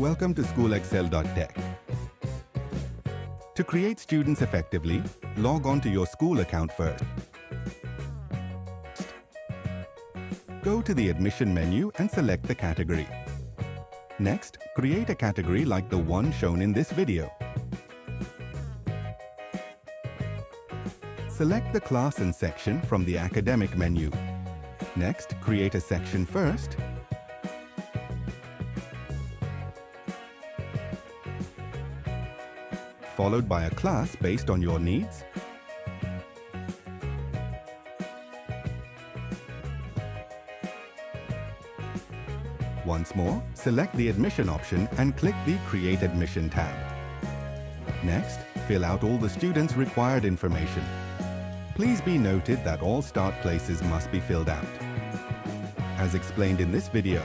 Welcome to schoolexcel.tech. To create students effectively, log on to your school account first. Go to the admission menu and select the category. Next, create a category like the one shown in this video. Select the class and section from the academic menu. Next, create a section first. Followed by a class based on your needs. Once more, select the admission option and click the Create Admission tab. Next, fill out all the students' required information. Please be noted that all start places must be filled out. As explained in this video,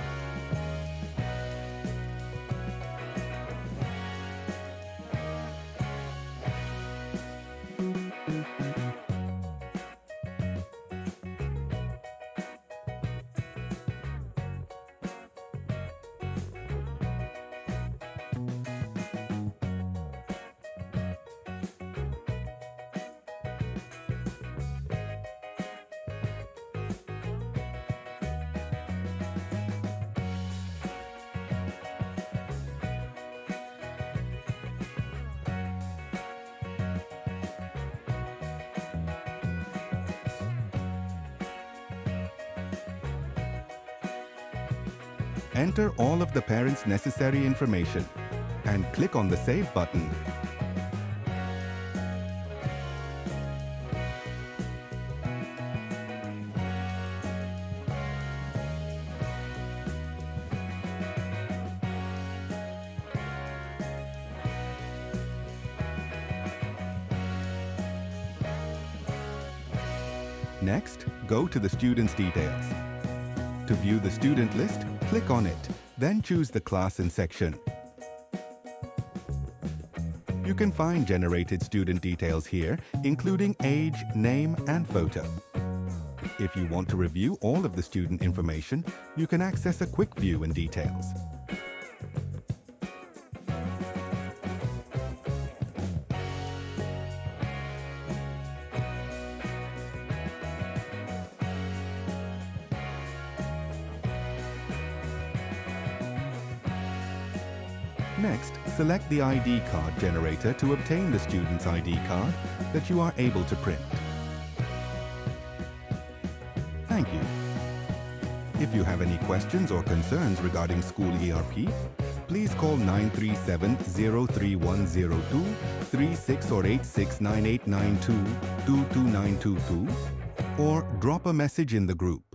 enter all of the parents' necessary information and click on the Save button. Next, go to the student's details. To view the student list, click on it, then choose the class and section. You can find generated student details here, including age, name, and photo. If you want to review all of the student information, you can access a quick view and details. Next, select the ID card generator to obtain the student's ID card that you are able to print. Thank you. If you have any questions or concerns regarding School ERP, please call 937-03102, 36 or 869892 22922, or drop a message in the group.